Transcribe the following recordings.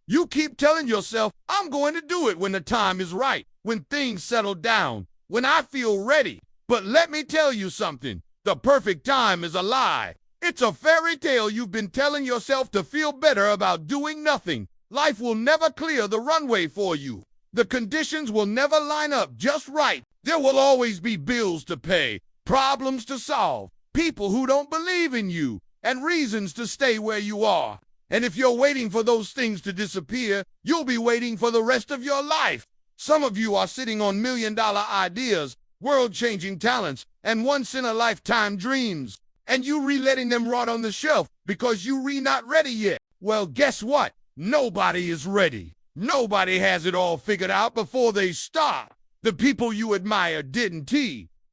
You keep telling yourself, I'm going to do it when the time is right, when things settle down, when I feel ready. But let me tell you something. The perfect time is a lie. It's a fairy tale you've been telling yourself to feel better about doing nothing. Life will never clear the runway for you. The conditions will never line up just right. There will always be bills to pay, problems to solve, people who don't believe in you, and reasons to stay where you are. And if you're waiting for those things to disappear, you'll be waiting for the rest of your life. Some of you are sitting on million-dollar ideas, world-changing talents, and once-in-a-lifetime dreams, and you letting them rot on the shelf because you not ready yet. Well, guess what? Nobody is ready. Nobody has it all figured out before they start. The people you admire didn't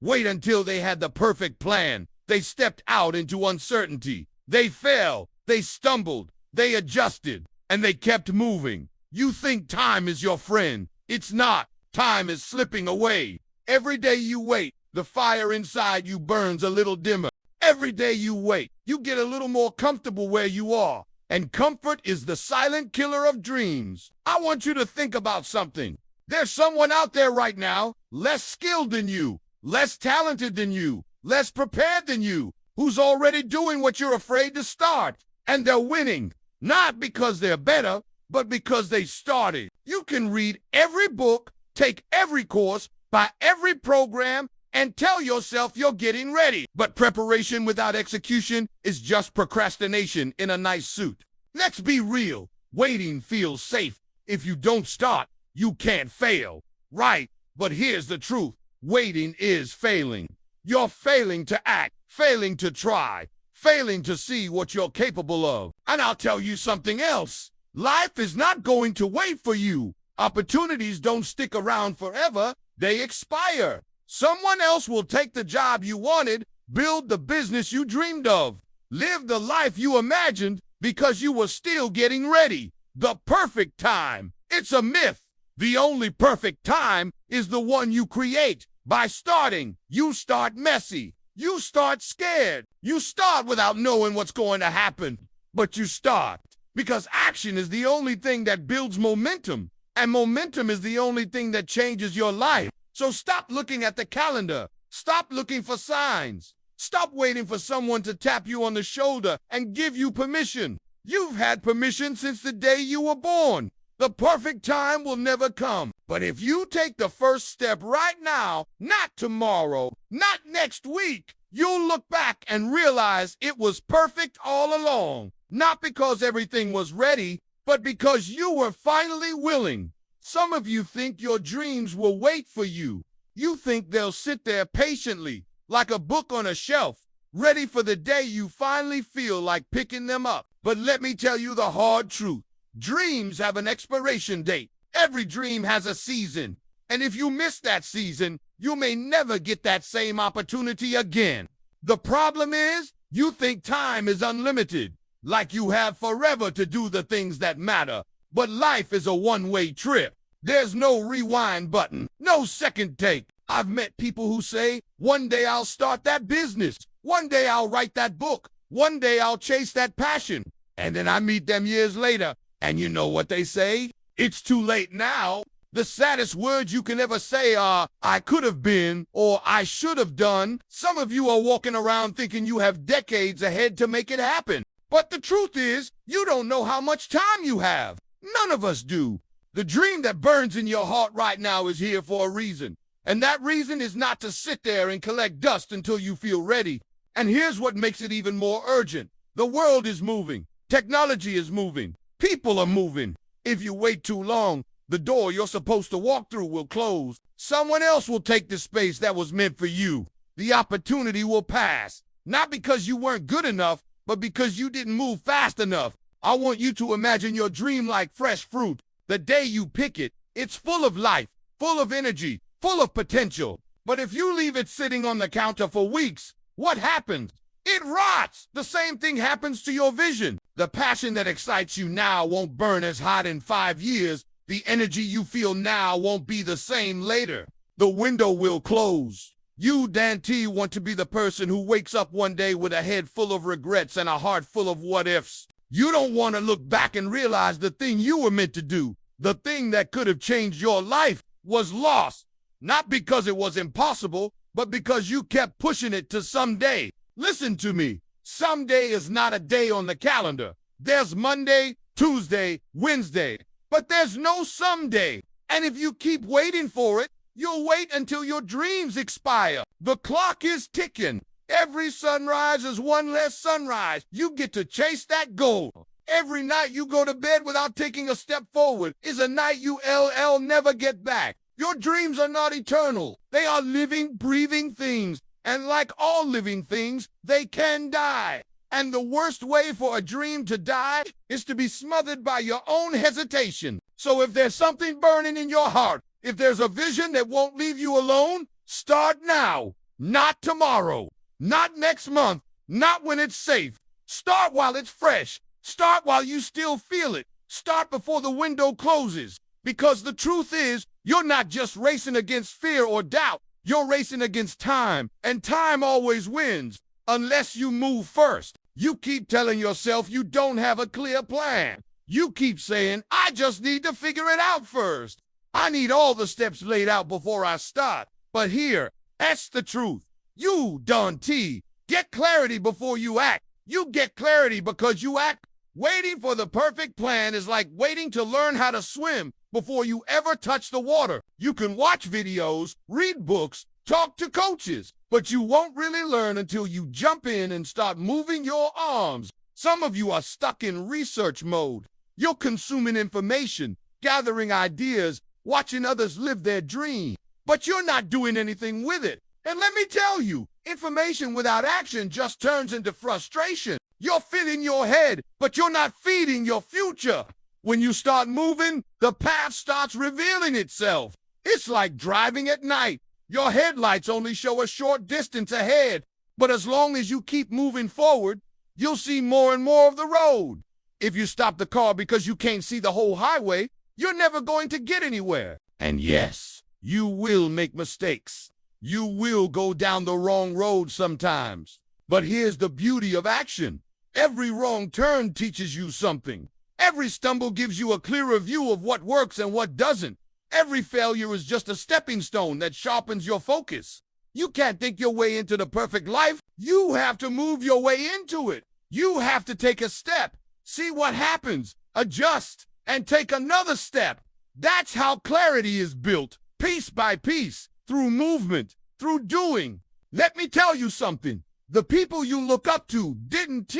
wait until they had the perfect plan. They stepped out into uncertainty. They fell. They stumbled. They adjusted. And they kept moving. You think time is your friend. It's not. Time is slipping away. Every day you wait, the fire inside you burns a little dimmer. Every day you wait, you get a little more comfortable where you are. And comfort is the silent killer of dreams. I want you to think about something. There's someone out there right now, less skilled than you, less talented than you, less prepared than you, who's already doing what you're afraid to start. And they're winning, not because they're better, but because they started. You can read every book, take every course, buy every program, and tell yourself you're getting ready. But preparation without execution is just procrastination in a nice suit. Let's be real. Waiting feels safe. If you don't start, you can't fail. Right, but here's the truth. Waiting is failing. You're failing to act, failing to try, failing to see what you're capable of. And I'll tell you something else. Life is not going to wait for you. Opportunities don't stick around forever. They expire. Someone else will take the job you wanted, build the business you dreamed of, live the life you imagined because you were still getting ready. The perfect time. It's a myth. The only perfect time is the one you create. By starting, you start messy. You start scared. You start without knowing what's going to happen. But you start because action is the only thing that builds momentum. And momentum is the only thing that changes your life. So stop looking at the calendar. Stop looking for signs. Stop waiting for someone to tap you on the shoulder and give you permission. You've had permission since the day you were born. The perfect time will never come. But if you take the first step right now, not tomorrow, not next week, you'll look back and realize it was perfect all along. Not because everything was ready, but because you were finally willing. Some of you think your dreams will wait for you. You think they'll sit there patiently, like a book on a shelf, ready for the day you finally feel like picking them up. But let me tell you the hard truth. Dreams have an expiration date. Every dream has a season. And if you miss that season, you may never get that same opportunity again. The problem is, you think time is unlimited, like you have forever to do the things that matter. But life is a one-way trip. There's no rewind button, no second take. I've met people who say, one day I'll start that business. One day I'll write that book. One day I'll chase that passion. And then I meet them years later, and you know what they say? It's too late now. The saddest words you can ever say are, I could have been, or I should have done. Some of you are walking around thinking you have decades ahead to make it happen. But the truth is, you don't know how much time you have. None of us do. The dream that burns in your heart right now is here for a reason. And that reason is not to sit there and collect dust until you feel ready. And here's what makes it even more urgent. The world is moving. Technology is moving. People are moving. If you wait too long, the door you're supposed to walk through will close. Someone else will take the space that was meant for you. The opportunity will pass. Not because you weren't good enough, but because you didn't move fast enough. I want you to imagine your dream like fresh fruit. The day you pick it, it's full of life, full of energy, full of potential. But if you leave it sitting on the counter for weeks, what happens? It rots. The same thing happens to your vision. The passion that excites you now won't burn as hot in 5 years. The energy you feel now won't be the same later. The window will close. You, Dan T, want to be the person who wakes up one day with a head full of regrets and a heart full of what ifs. You don't want to look back and realize the thing you were meant to do, the thing that could have changed your life, was lost. Not because it was impossible, but because you kept pushing it to someday. Listen to me. Someday is not a day on the calendar. There's Monday, Tuesday, Wednesday, but there's no someday. And if you keep waiting for it, you'll wait until your dreams expire. The clock is ticking. Every sunrise is one less sunrise. You get to chase that goal. Every night you go to bed without taking a step forward is a night you never get back. Your dreams are not eternal. They are living, breathing things. And like all living things, they can die. And the worst way for a dream to die is to be smothered by your own hesitation. So if there's something burning in your heart, if there's a vision that won't leave you alone, start now, not tomorrow, not next month, not when it's safe. Start while it's fresh. Start while you still feel it. Start before the window closes. Because the truth is, you're not just racing against fear or doubt. You're racing against time, and time always wins, unless you move first. You keep telling yourself you don't have a clear plan. You keep saying, I just need to figure it out first. I need all the steps laid out before I start. But here, that's the truth. You, Don T, get clarity before you act. You get clarity because you act. Waiting for the perfect plan is like waiting to learn how to swim before you ever touch the water. You can watch videos, read books, talk to coaches, but you won't really learn until you jump in and start moving your arms. Some of you are stuck in research mode. You're consuming information, gathering ideas, watching others live their dream, but you're not doing anything with it. And let me tell you, information without action just turns into frustration. You're filling your head, but you're not feeding your future. When you start moving, the path starts revealing itself. It's like driving at night. Your headlights only show a short distance ahead, but as long as you keep moving forward, you'll see more and more of the road. If you stop the car because you can't see the whole highway, you're never going to get anywhere. And yes, you will make mistakes. You will go down the wrong road sometimes. But here's the beauty of action. Every wrong turn teaches you something. Every stumble gives you a clearer view of what works and what doesn't. Every failure is just a stepping stone that sharpens your focus. You can't think your way into the perfect life. You have to move your way into it. You have to take a step, see what happens, adjust, and take another step. That's how clarity is built, piece by piece, through movement, through doing. Let me tell you something. The people you look up to didn't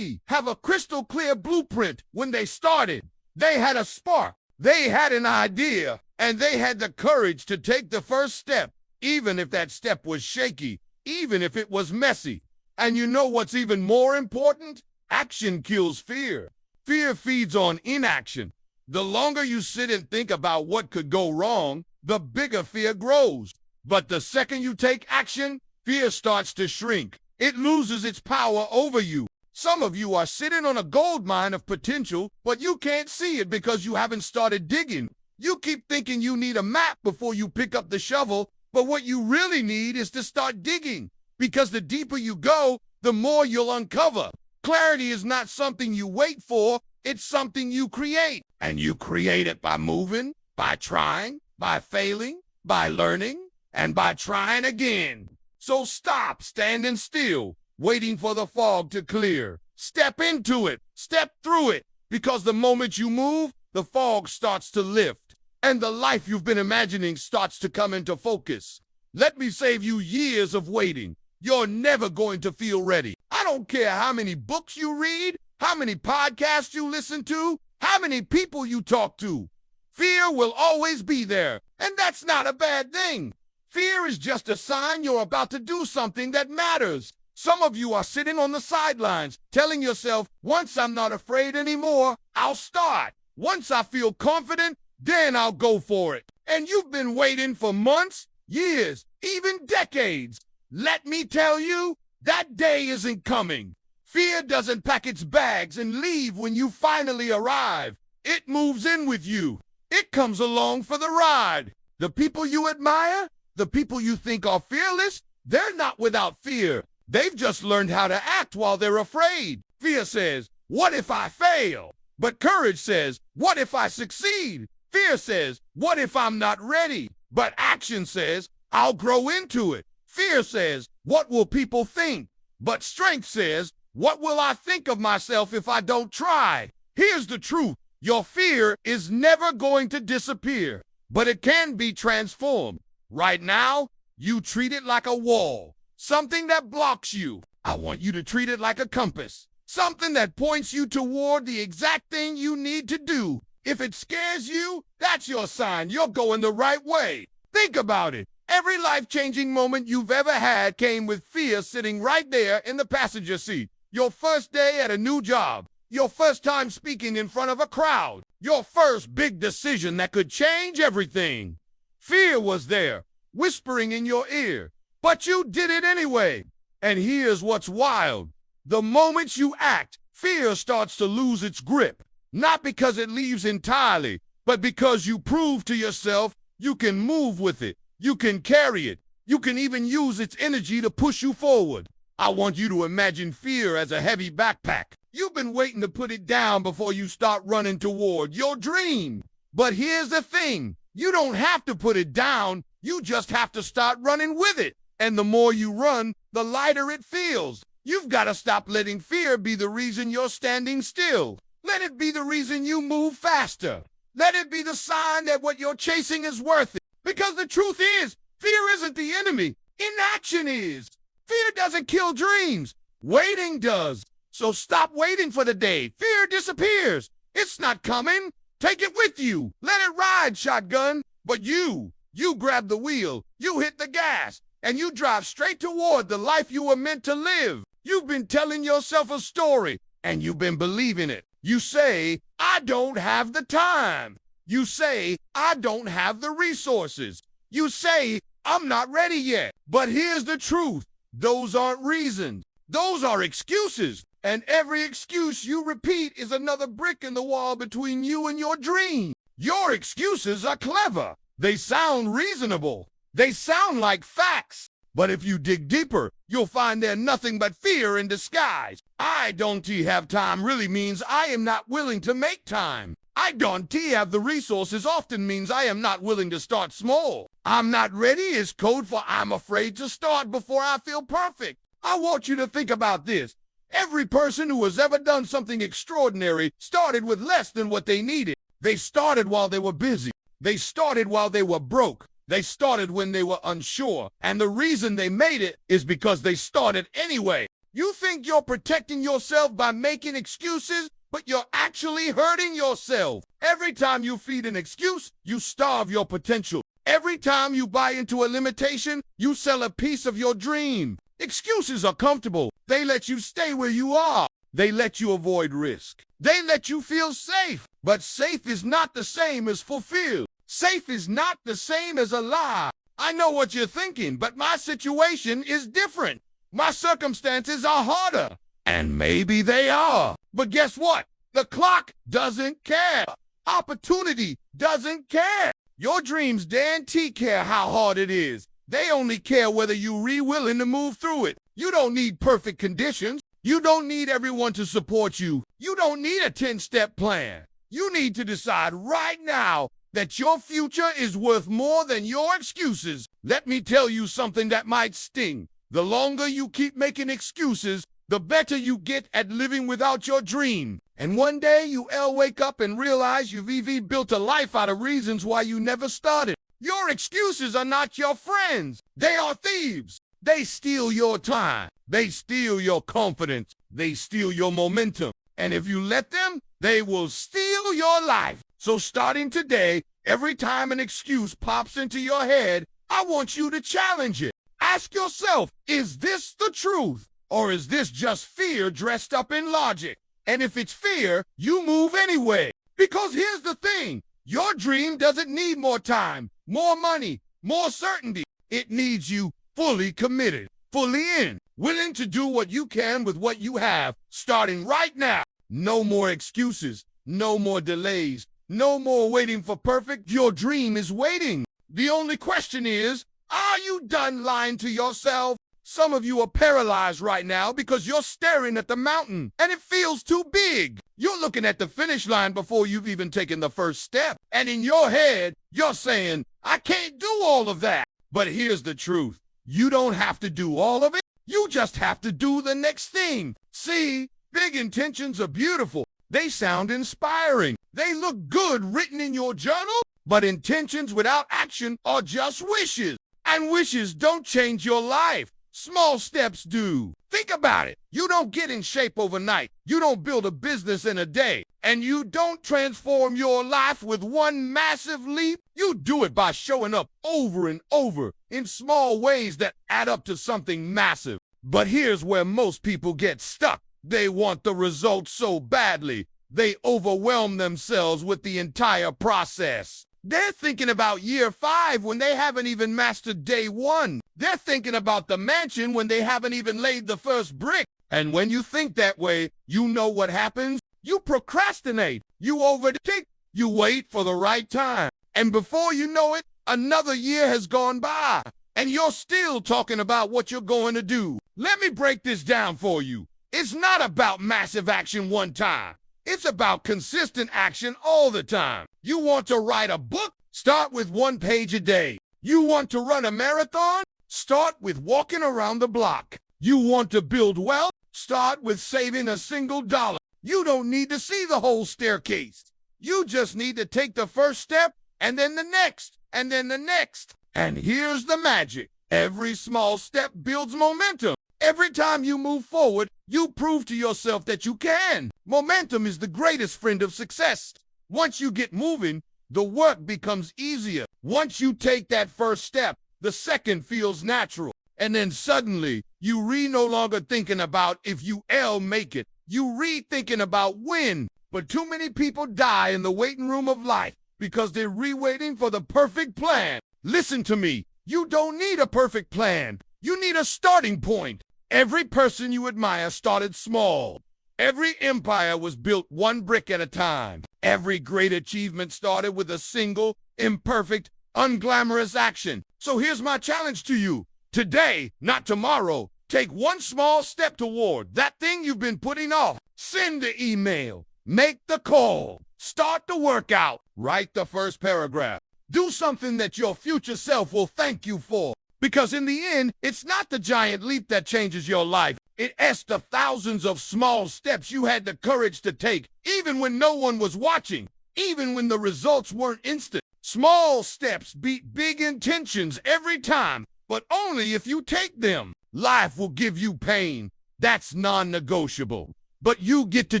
have a crystal clear blueprint when they started. They had a spark, they had an idea, and they had the courage to take the first step, even if that step was shaky, even if it was messy. And you know what's even more important? Action kills fear. Fear feeds on inaction. The longer you sit and think about what could go wrong, the bigger fear grows. But the second you take action, fear starts to shrink. It loses its power over you. Some of you are sitting on a gold mine of potential, but you can't see it because you haven't started digging. You keep thinking you need a map before you pick up the shovel, but what you really need is to start digging. Because the deeper you go, the more you'll uncover. Clarity is not something you wait for, it's something you create. And you create it by moving, by trying, by failing, by learning, and by trying again. So stop standing still, waiting for the fog to clear. Step into it, step through it, because the moment you move, the fog starts to lift, and the life you've been imagining starts to come into focus. Let me save you years of waiting. You're never going to feel ready. I don't care how many books you read, how many podcasts you listen to, how many people you talk to. Fear will always be there, and that's not a bad thing. Fear is just a sign you're about to do something that matters. Some of you are sitting on the sidelines, telling yourself, once I'm not afraid anymore, I'll start. Once I feel confident, then I'll go for it. And you've been waiting for months, years, even decades. Let me tell you, that day isn't coming. Fear doesn't pack its bags and leave when you finally arrive. It moves in with you. It comes along for the ride. The people you admire, the people you think are fearless, they're not without fear. They've just learned how to act while they're afraid. Fear says, what if I fail? But courage says, what if I succeed? Fear says, what if I'm not ready? But action says, I'll grow into it. Fear says, what will people think? But strength says, what will I think of myself if I don't try? Here's the truth. Your fear is never going to disappear, but it can be transformed. Right now, you treat it like a wall, something that blocks you. I want you to treat it like a compass, something that points you toward the exact thing you need to do. If it scares you, that's your sign you're going the right way. Think about it. Every life-changing moment you've ever had came with fear sitting right there in the passenger seat. Your first day at a new job, your first time speaking in front of a crowd, your first big decision that could change everything. Fear was there, whispering in your ear, but you did it anyway. And here's what's wild. The moment you act, fear starts to lose its grip, not because it leaves entirely, but because you prove to yourself you can move with it. You can carry it. You can even use its energy to push you forward. I want you to imagine fear as a heavy backpack. You've been waiting to put it down before you start running toward your dream. But here's the thing. You don't have to put it down. You just have to start running with it. And the more you run, the lighter it feels. You've got to stop letting fear be the reason you're standing still. Let it be the reason you move faster. Let it be the sign that what you're chasing is worth it. Because the truth is, fear isn't the enemy. Inaction is. Fear doesn't kill dreams. Waiting does. So stop waiting for the day fear disappears. It's not coming. Take it with you. Let it ride, shotgun. But you grab the wheel, you hit the gas, and you drive straight toward the life you were meant to live. You've been telling yourself a story, and you've been believing it. You say, I don't have the time. You say, I don't have the resources. You say, I'm not ready yet. But here's the truth. Those aren't reasons. Those are excuses. And every excuse you repeat is another brick in the wall between you and your dream. Your excuses are clever. They sound reasonable. They sound like facts. But if you dig deeper, you'll find they're nothing but fear in disguise. I don't have time really means I am not willing to make time. I don't have the resources often means I am not willing to start small. I'm not ready is code for I'm afraid to start before I feel perfect. I want you to think about this. Every person who has ever done something extraordinary started with less than what they needed. They started while they were busy. They started while they were broke. They started when they were unsure. And the reason they made it is because they started anyway. You think you're protecting yourself by making excuses, but you're actually hurting yourself. Every time you feed an excuse, you starve your potential. Every time you buy into a limitation, you sell a piece of your dream. Excuses are comfortable. They let you stay where you are. They let you avoid risk. They let you feel safe. But safe is not the same as fulfilled. Safe is not the same as alive. I know what you're thinking, but my situation is different. My circumstances are harder. And maybe they are. But guess what? The clock doesn't care. Opportunity doesn't care. Your dreams don't care how hard it is. They only care whether you're willing to move through it. You don't need perfect conditions. You don't need everyone to support you. You don't need a 10-step plan. You need to decide right now that your future is worth more than your excuses. Let me tell you something that might sting. The longer you keep making excuses, the better you get at living without your dream. And one day you'll wake up and realize you've built a life out of reasons why you never started. Your excuses are not your friends. They are thieves. They steal your time. They steal your confidence. They steal your momentum. And if you let them, they will steal your life. So starting today, every time an excuse pops into your head, I want you to challenge it. Ask yourself, is this the truth? Or is this just fear dressed up in logic? And if it's fear, you move anyway. Because here's the thing. Your dream doesn't need more time, more money, more certainty. It needs you fully committed, fully in, willing to do what you can with what you have, starting right now. No more excuses, no more delays, no more waiting for perfect. Your dream is waiting. The only question is, are you done lying to yourself? Some of you are paralyzed right now because you're staring at the mountain and it feels too big. You're looking at the finish line before you've even taken the first step. And in your head, you're saying, I can't do all of that. But here's the truth. You don't have to do all of it. You just have to do the next thing. See, big intentions are beautiful. They sound inspiring. They look good written in your journal. But intentions without action are just wishes. And wishes don't change your life. Small steps do. Think about it. You don't get in shape overnight. You don't build a business in a day. And you don't transform your life with one massive leap. You do it by showing up over and over in small ways that add up to something massive. But here's where most people get stuck. They want the results so badly, they overwhelm themselves with the entire process. They're thinking about year 5 when they haven't even mastered day 1. They're thinking about the mansion when they haven't even laid the first brick. And when you think that way, you know what happens? You procrastinate. You overtake. You wait for the right time. And before you know it, another year has gone by. And you're still talking about what you're going to do. Let me break this down for you. It's not about massive action one time. It's about consistent action all the time. You want to write a book? Start with 1 page a day. You want to run a marathon? Start with walking around the block. You want to build wealth? Start with saving a single dollar. You don't need to see the whole staircase. You just need to take the first step, and then the next, and then the next. And here's the magic. Every small step builds momentum. Every time you move forward, you prove to yourself that you can. Momentum is the greatest friend of success. Once you get moving, the work becomes easier. Once you take that first step, the second feels natural. And then suddenly, you no longer thinking about if you'll make it. You thinking about when. But too many people die in the waiting room of life because they're waiting for the perfect plan. Listen to me. You don't need a perfect plan. You need a starting point. Every person you admire started small. Every empire was built 1 brick at a time. Every great achievement started with a single, imperfect, unglamorous action. So here's my challenge to you. Today, not tomorrow, take 1 small step toward that thing you've been putting off. Send the email. Make the call. Start the workout. Write the first paragraph. Do something that your future self will thank you for. Because in the end, it's not the giant leap that changes your life. It's the thousands of small steps you had the courage to take, even when no one was watching, even when the results weren't instant. Small steps beat big intentions every time, but only if you take them. Life will give you pain. That's non-negotiable. But you get to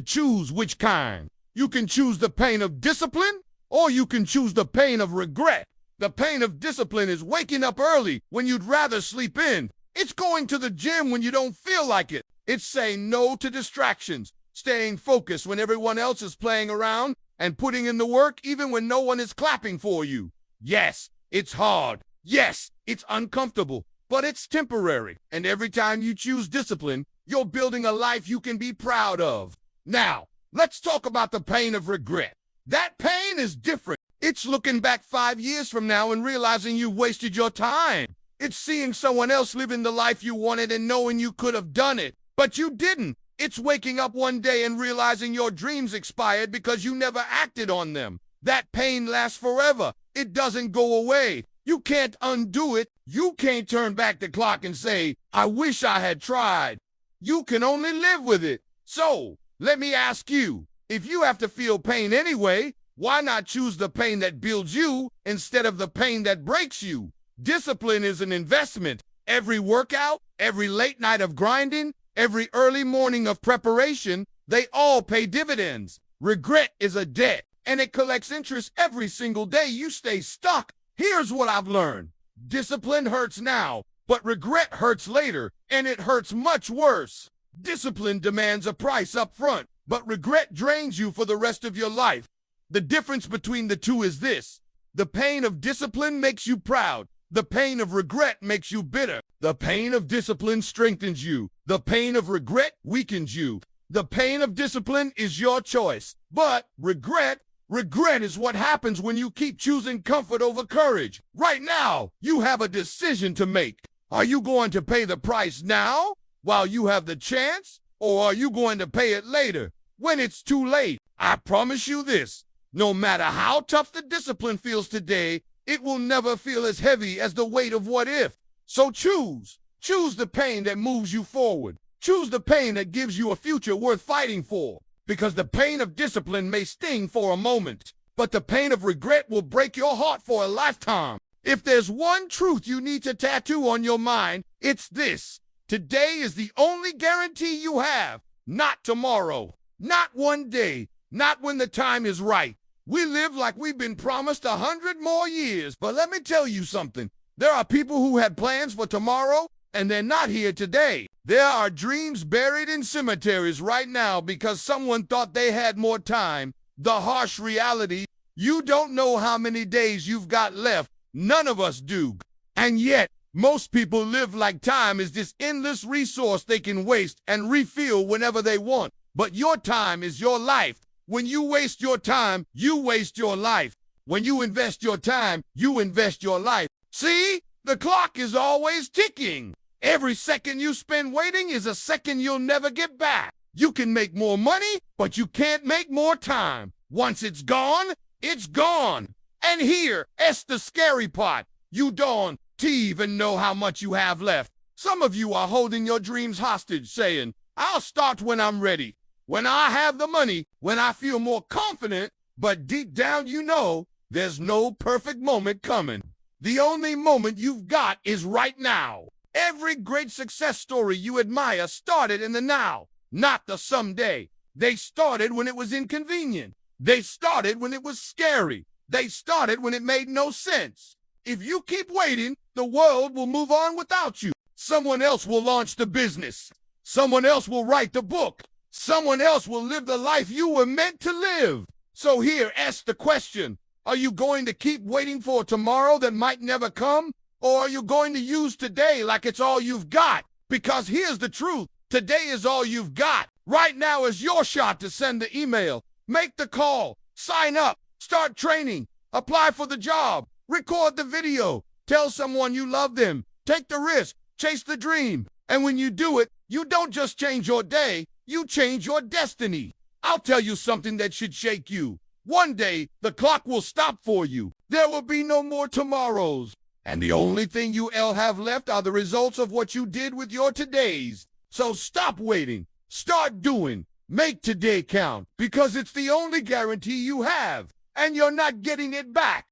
choose which kind. You can choose the pain of discipline, or you can choose the pain of regret. The pain of discipline is waking up early when you'd rather sleep in. It's going to the gym when you don't feel like it. It's saying no to distractions, staying focused when everyone else is playing around, and putting in the work even when no one is clapping for you. Yes, it's hard. Yes, it's uncomfortable, but it's temporary. And every time you choose discipline, you're building a life you can be proud of. Now, let's talk about the pain of regret. That pain is different. It's looking back 5 years from now and realizing you wasted your time. It's seeing someone else living the life you wanted and knowing you could have done it, but you didn't. It's waking up one day and realizing your dreams expired because you never acted on them. That pain lasts forever. It doesn't go away. You can't undo it. You can't turn back the clock and say, I wish I had tried. You can only live with it. So, let me ask you, if you have to feel pain anyway, why not choose the pain that builds you instead of the pain that breaks you? Discipline is an investment. Every workout, every late night of grinding, every early morning of preparation, they all pay dividends. Regret is a debt, and it collects interest every single day you stay stuck. Here's what I've learned. Discipline hurts now, but regret hurts later, and it hurts much worse. Discipline demands a price up front, but regret drains you for the rest of your life. The difference between the two is this. The pain of discipline makes you proud. The pain of regret makes you bitter. The pain of discipline strengthens you. The pain of regret weakens you. The pain of discipline is your choice. But regret is what happens when you keep choosing comfort over courage. Right now, you have a decision to make. Are you going to pay the price now while you have the chance, or are you going to pay it later when it's too late? I promise you this, no matter how tough the discipline feels today, it will never feel as heavy as the weight of what if. So choose. Choose the pain that moves you forward. Choose the pain that gives you a future worth fighting for. Because the pain of discipline may sting for a moment, but the pain of regret will break your heart for a lifetime. If there's one truth you need to tattoo on your mind, it's this. Today is the only guarantee you have. Not tomorrow. Not one day. Not when the time is right. We live like we've been promised 100 more years. But let me tell you something. There are people who had plans for tomorrow, and they're not here today. There are dreams buried in cemeteries right now because someone thought they had more time. The harsh reality, you don't know how many days you've got left. None of us do. And yet, most people live like time is this endless resource they can waste and refill whenever they want. But your time is your life. When you waste your time, you waste your life. When you invest your time, you invest your life. See? The clock is always ticking. Every second you spend waiting is a second you'll never get back. You can make more money, but you can't make more time. Once it's gone, it's gone. And here's the scary part. You don't even know how much you have left. Some of you are holding your dreams hostage, saying, I'll start when I'm ready, when I have the money, when I feel more confident. But deep down you know there's no perfect moment coming. The only moment you've got is right now. Every great success story you admire started in the now, not the someday. They started when it was inconvenient. They started when it was scary. They started when it made no sense. If you keep waiting, the world will move on without you. Someone else will launch the business. Someone else will write the book. Someone else will live the life you were meant to live. So here's the question. Are you going to keep waiting for tomorrow that might never come? Or are you going to use today like it's all you've got? Because here's the truth. Today is all you've got. Right now is your shot to send the email, make the call, sign up, start training, apply for the job, record the video, tell someone you love them, take the risk, chase the dream. And when you do it, you don't just change your day, you change your destiny. I'll tell you something that should shake you. One day, the clock will stop for you. There will be no more tomorrows. And the only thing you'll have left are the results of what you did with your todays. So stop waiting. Start doing. Make today count, because it's the only guarantee you have, and you're not getting it back.